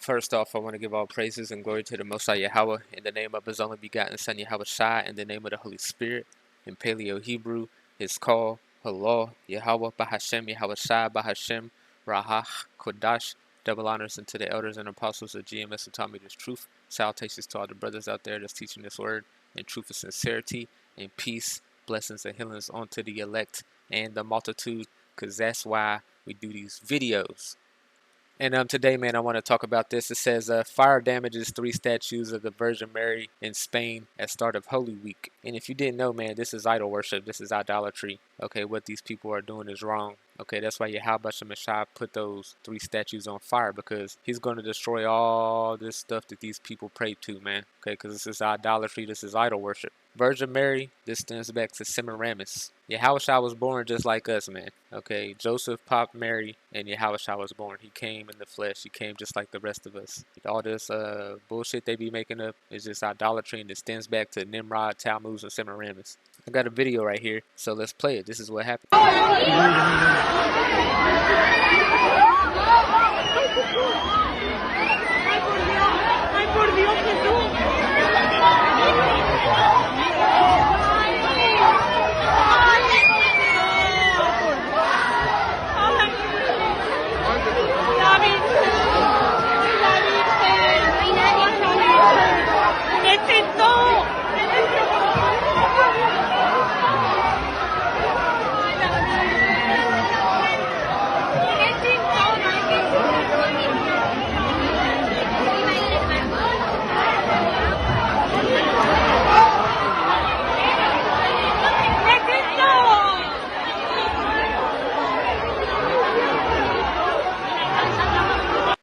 First off, I want to give all praises and glory to the Most High Yahweh in the name of His only begotten Son YAHAWASHI, in the name of the Holy Spirit. In Paleo Hebrew, it's called Halal Yahawah Bahashem Yahawashai Bahashem Rahach Kodash. Double honors unto the elders and apostles of GMS who taught me this truth. Salutations to all the brothers out there that's teaching this word in truth and sincerity, and peace, blessings, and healings onto the elect and the multitude, because that's why we do these videos. And today, man, I want to talk about this. It says fire damages 3 statues of the Virgin Mary in Spain at start of Holy Week. And if you didn't know, man, this is idol worship. This is idolatry. Okay, what these people are doing is wrong. Okay, that's why YAHAWASHI put those 3 statues on fire, because he's going to destroy all this stuff that these people pray to, man. Okay, because this is idolatry. This is idol worship. Virgin Mary, this stems back to Semiramis. YAHAWASHI was born just like us, man. Okay, Joseph popped Mary, and YAHAWASHI was born. He came in the flesh. He came just like the rest of us. All this bullshit they be making up is just idolatry, and it stems back to Nimrod, Tammuz, and Semiramis. I got a video right here, so let's play it. This is what happened.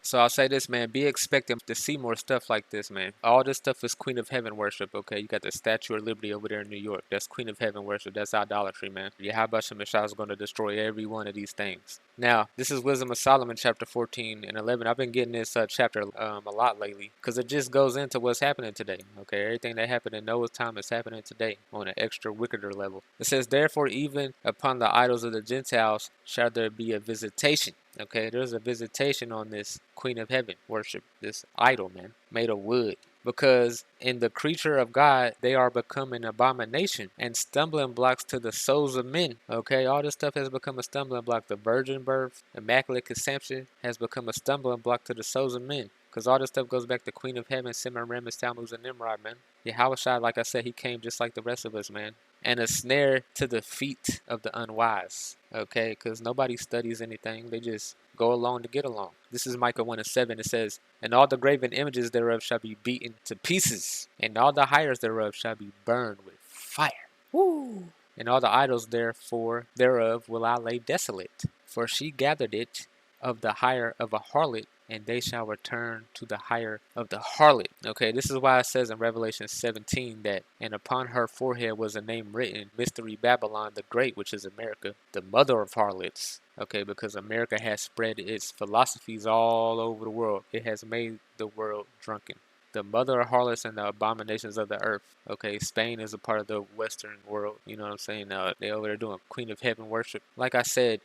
So I'll say this, man, be expecting to see more stuff like this, man. All this stuff is Queen of Heaven worship, okay? You got the Statue of Liberty over there in New York. That's Queen of Heaven worship. That's idolatry, man. YAHAWASHI is going to destroy every one of these things. Now, this is Wisdom of Solomon, chapter 14 and 11. I've been getting this chapter a lot lately, because it just goes into what's happening today, okay? Everything that happened in Noah's time is happening today on an extra wickeder level. It says, therefore, even upon the idols of the Gentiles shall there be a visitation. Okay, there's a visitation on this Queen of Heaven worship, this idol, man, made of wood. Because in the creature of God, they are become an abomination and stumbling blocks to the souls of men. Okay, all this stuff has become a stumbling block. The virgin birth, immaculate conception has become a stumbling block to the souls of men. Because all this stuff goes back to Queen of Heaven, Semiramis, Tammuz, and Nimrod, man. YAHAWASHI, like I said, he came just like the rest of us, man. And a snare to the feet of the unwise. Okay, because nobody studies anything. They just go along to get along. This is Micah 1:7. It says, and all the graven images thereof shall be beaten to pieces, and all the hires thereof shall be burned with fire. Woo! And all the idols thereof will I lay desolate, for she gathered it of the hire of a harlot, and they shall return to the hire of the harlot. Okay, this is why it says in Revelation 17 that, and upon her forehead was a name written, Mystery Babylon the Great, which is America, the mother of harlots. Okay, because America has spread its philosophies all over the world. It has made the world drunken. The mother of harlots and the abominations of the earth. Okay, Spain is a part of the Western world. You know what I'm saying? They over there doing Queen of Heaven worship. Like I said,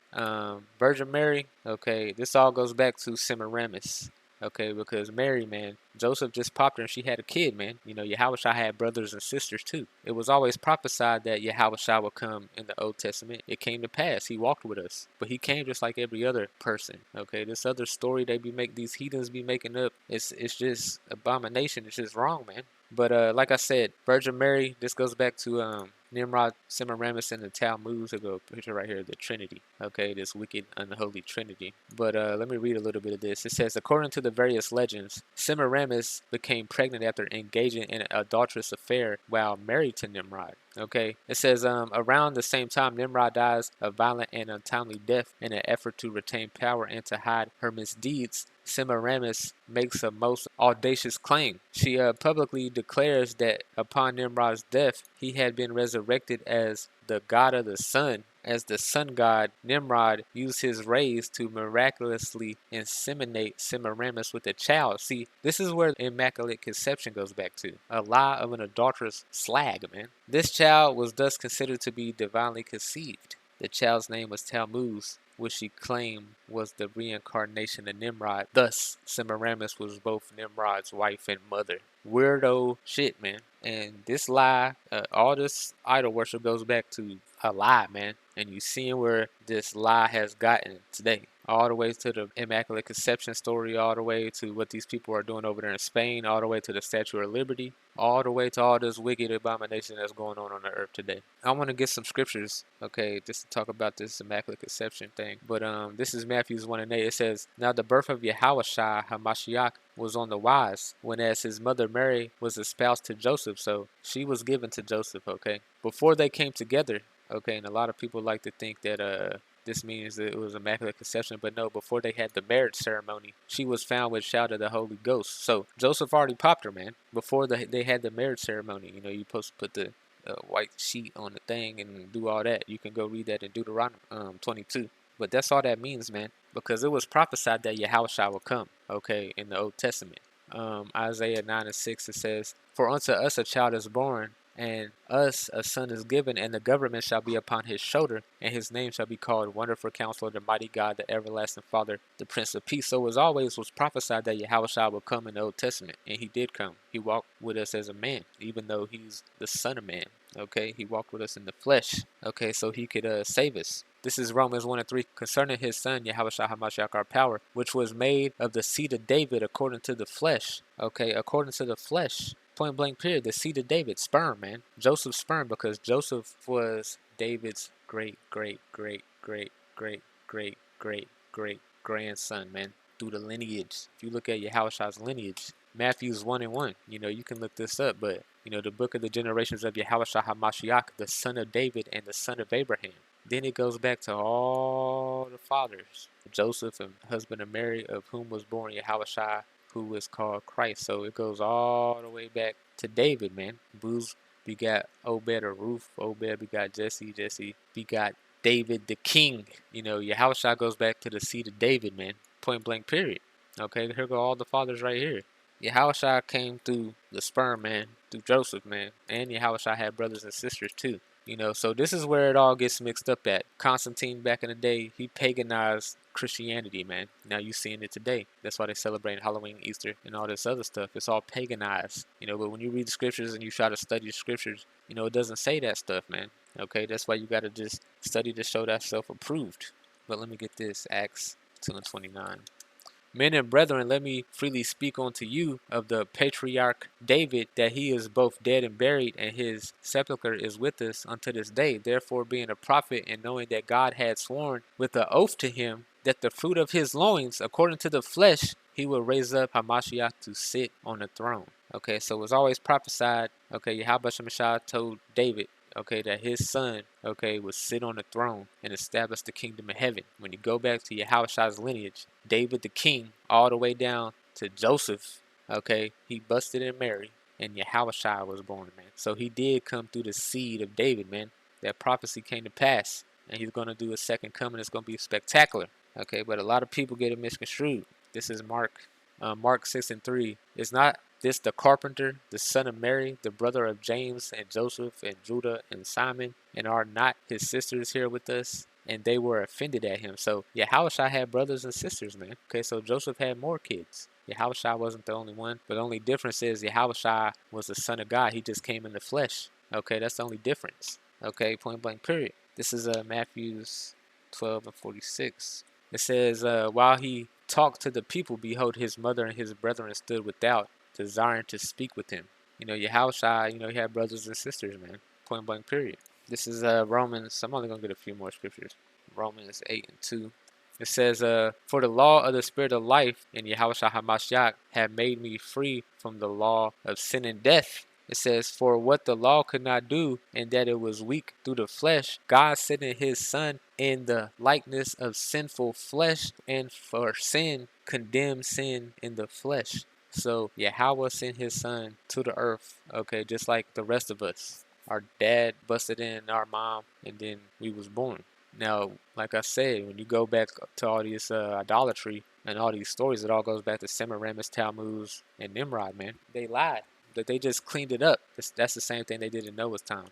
Virgin Mary. Okay, this all goes back to Semiramis. Okay, because Mary, man, Joseph just popped her and she had a kid, man. You know, YAHAWASHI had brothers and sisters too. It was always prophesied that YAHAWASHI would come in the Old Testament. It came to pass. He walked with us. But he came just like every other person. Okay, this other story these heathens be making up, it's just abomination. It's just wrong, man. But like I said, Virgin Mary, this goes back to Nimrod, Semiramis, and the Tammuz. I've got a picture right here of the Trinity. Okay, this wicked, unholy Trinity. But let me read a little bit of this. It says, according to the various legends, Semiramis became pregnant after engaging in an adulterous affair while married to Nimrod. Okay, it says around the same time Nimrod dies a violent and untimely death in an effort to retain power and to hide her misdeeds. Semiramis makes a most audacious claim. She publicly declares that upon Nimrod's death, he had been resurrected as the god of the sun. As the sun god, Nimrod used his rays to miraculously inseminate Semiramis with a child. See, this is where immaculate conception goes back to. A lie of an adulterous slag, man. This child was thus considered to be divinely conceived. The child's name was Tammuz, which she claimed was the reincarnation of Nimrod. Thus, Semiramis was both Nimrod's wife and mother. Weirdo shit, man. And this lie, all this idol worship goes back to a lie, man. And you seeing where this lie has gotten today. All the way to the Immaculate Conception story, all the way to what these people are doing over there in Spain, all the way to the Statue of Liberty, all the way to all this wicked abomination that's going on the earth today. I want to get some scriptures, okay, just to talk about this Immaculate Conception thing. But this is Matthew 1:8. It says, "Now the birth of YAHAWASHI HaMashiach was on the wise, when as his mother Mary was espoused to Joseph." So she was given to Joseph, okay, before they came together, okay. And a lot of people like to think that this means that it was Immaculate Conception, but no, before they had the marriage ceremony, she was found with child of the Holy Ghost. So Joseph already popped her, man, before they had the marriage ceremony. You know, you're supposed to put the white sheet on the thing and do all that. You can go read that in Deuteronomy 22. But that's all that means, man, because it was prophesied that Yahushua will come, okay, in the Old Testament. Isaiah 9:6, it says, "For unto us a child is born, and us a son is given, and the government shall be upon his shoulder, and his name shall be called Wonderful Counselor, the Mighty God, the Everlasting Father, the Prince of Peace." So as always was prophesied that Yahushua would come in the Old Testament, and he did come. He walked with us as a man, even though he's the Son of Man. Okay, he walked with us in the flesh. Okay, so he could save us. This is Romans 1:3, concerning his son, Yahushua HaMashiach, our power, which was made of the seed of David according to the flesh. Okay, according to the flesh. Point blank period. The seed of David, sperm, man. Joseph's sperm, because Joseph was David's great, great, great, great, great, great, great, great grandson, man. Through the lineage. If you look at Yahushua's lineage, Matthew's 1:1. You know, you can look this up, but you know, the book of the generations of Yahushua HaMashiach, the son of David and the son of Abraham. Then it goes back to all the fathers, Joseph and husband of Mary, of whom was born Yahushua, who is called Christ. So it goes all the way back to David, man. Booz begot Obed or Ruth. Obed begot Jesse. Jesse begot David the king. You know, Yahushua goes back to the seed of David, man. Point blank period. Okay, here go all the fathers right here. Yahushua came through the sperm, man, through Joseph, man. And Yahushua had brothers and sisters too. You know, so this is where it all gets mixed up at. Constantine back in the day, he paganized Christianity, man. Now you seeing it today. That's why they celebrate Halloween, Easter, and all this other stuff. It's all paganized. You know, but when you read the scriptures and you try to study the scriptures, you know, it doesn't say that stuff, man. Okay, that's why you got to just study to show thyself approved. But let me get this, Acts 2:29. "Men and brethren, let me freely speak unto you of the patriarch David, that he is both dead and buried, and his sepulchre is with us unto this day. Therefore, being a prophet, and knowing that God had sworn with an oath to him that the fruit of his loins, according to the flesh, he will raise up Hamashiach to sit on the throne." Okay, so it was always prophesied. Okay, Yahweh Shemashah told David, okay, that his son, okay, would sit on the throne and establish the kingdom of heaven. When you go back to Yahushua's lineage, David the king, all the way down to Joseph, okay, he busted in Mary, and Yahushua was born, man. So he did come through the seed of David, man. That prophecy came to pass, and he's going to do a second coming. It's going to be spectacular, okay, but a lot of people get it misconstrued. This is Mark 6:3. "Is not this the carpenter, the son of Mary, the brother of James and Joseph and Judah and Simon? And are not his sisters here with us?" And they were offended at him. So Yahushua had brothers and sisters, man. Okay, so Joseph had more kids. Yahushua wasn't the only one. But the only difference is Yahushua was the son of God. He just came in the flesh. Okay, that's the only difference. Okay, point blank period. This is Matthew's 12:46. It says, "While he talked to the people, behold, his mother and his brethren stood without, desiring to speak with him." You know, Yahushua, you know, he had brothers and sisters, man. Point blank period. This is Romans. I'm only going to get a few more scriptures. Romans 8:2. It says, "For the law of the spirit of life in Yahushua HaMashiach have made me free from the law of sin and death." It says, "For what the law could not do, and that it was weak through the flesh, God sending his son in the likeness of sinful flesh, and for sin, condemned sin in the flesh." So Yahweh sent his son to the earth, okay, just like the rest of us. Our dad busted in our mom, and then we was born. Now, like I said, when you go back to all this idolatry and all these stories, it all goes back to Semiramis, Tammuz, and Nimrod, man. They lied. But they just cleaned it up. That's the same thing they did in Noah's time.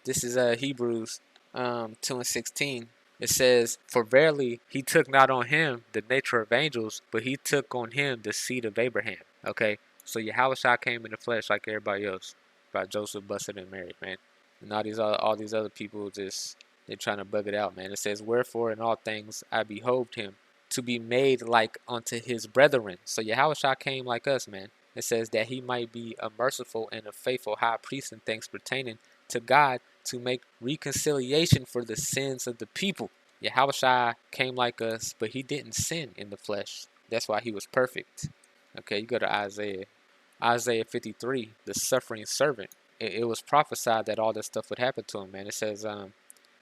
This is Hebrews 2:16. It says, "For verily he took not on him the nature of angels, but he took on him the seed of Abraham." Okay, so Yahushua came in the flesh like everybody else, by Joseph, busted, and Mary, man. And all these other people just they're trying to bug it out, man. It says, "Wherefore in all things I behoved him to be made like unto his brethren." So Yahushua came like us, man. It says that he might be a merciful and a faithful high priest in things pertaining to God, to make reconciliation for the sins of the people. Yahushua came like us, but he didn't sin in the flesh. That's why he was perfect. Okay, you go to Isaiah 53, the suffering servant. It was prophesied that all this stuff would happen to him, man. It says,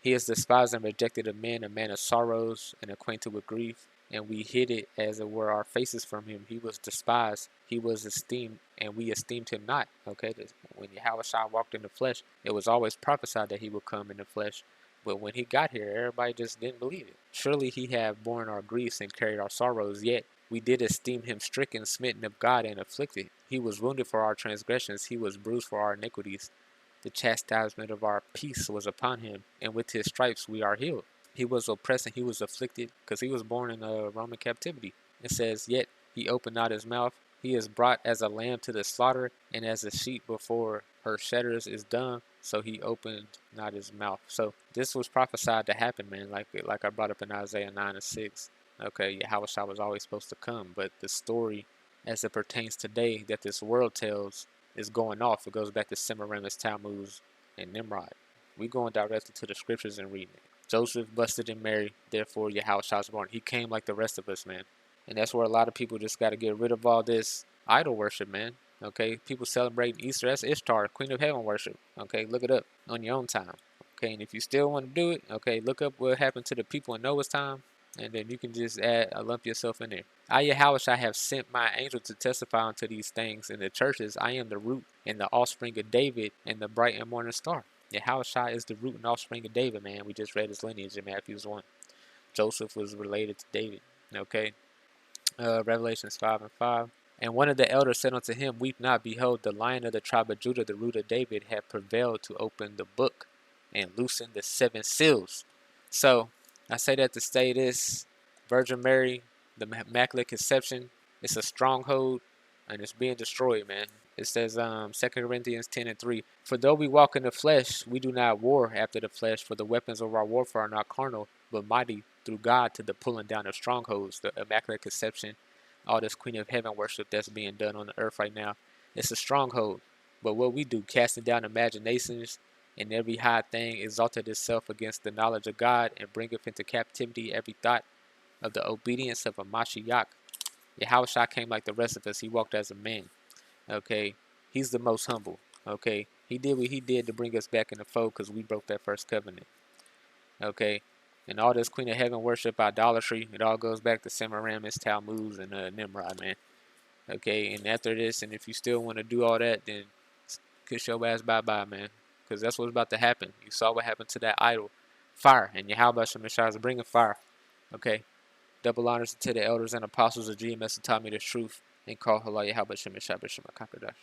he is despised and rejected of men, a man of sorrows and acquainted with grief. And we hid it as it were our faces from him. He was despised, he was esteemed, and we esteemed him not. Okay, when Yahushua walked in the flesh, it was always prophesied that he would come in the flesh. But when he got here, everybody just didn't believe it. Surely he had borne our griefs and carried our sorrows, yet we did esteem him stricken, smitten of God, and afflicted. He was wounded for our transgressions, he was bruised for our iniquities. The chastisement of our peace was upon him, and with his stripes we are healed. He was oppressed and he was afflicted, because he was born in a Roman captivity. It says, "Yet he opened not his mouth. He is brought as a lamb to the slaughter, and as a sheep before her shedders is dumb, so he opened not his mouth." So this was prophesied to happen, man, like I brought up in Isaiah 9 and 6. Okay, Yahushua was always supposed to come, but the story as it pertains today that this world tells is going off. It goes back to Semiramis, Tammuz, and Nimrod. We going directly to the scriptures and reading it. Joseph busted and Mary, therefore Yahushua was born. He came like the rest of us, man. And that's where a lot of people just got to get rid of all this idol worship, man. Okay, people celebrating Easter, that's Ishtar, Queen of Heaven worship. Okay, look it up on your own time. Okay, and if you still want to do it, okay, look up what happened to the people in Noah's time, and then you can just lump yourself in there. I, Yahawah, have sent my angel to testify unto these things in the churches. I am the root and the offspring of David and the bright and morning star. Yahushua is the root and offspring of David, man. We just read his lineage in Matthew 1. Joseph was related to David. Okay. Revelations 5 and 5. And one of the elders said unto him, "Weep not, behold, the Lion of the tribe of Judah, the root of David, hath prevailed to open the book and loosen the 7 seals." So, I say that to say this, Virgin Mary, the Immaculate Conception, it's a stronghold, and it's being destroyed, man. It says, 2 Corinthians 10 and 3, "For though we walk in the flesh, we do not war after the flesh, for the weapons of our warfare are not carnal, but mighty through God to the pulling down of strongholds." The Immaculate Conception, all this Queen of Heaven worship that's being done on the earth right now, it's a stronghold. But what we do, casting down imaginations and every high thing exalted itself against the knowledge of God, and bringeth into captivity every thought of the obedience of a Mashiach. Yahushua came like the rest of us. He walked as a man. Okay, he's the most humble. Okay, he did what he did to bring us back in the fold because we broke that first covenant. Okay, and all this Queen of Heaven worship, idolatry, it all goes back to Semiramis, Tammuz, and Nimrod, man. Okay, and after this, and if you still want to do all that, then kiss your ass bye-bye, man, because that's what's about to happen. You saw what happened to that idol, fire, and Yahuwah is bringing fire. Okay, double honors to the elders and apostles of GMS who taught me the truth and call High YAHAWASHI.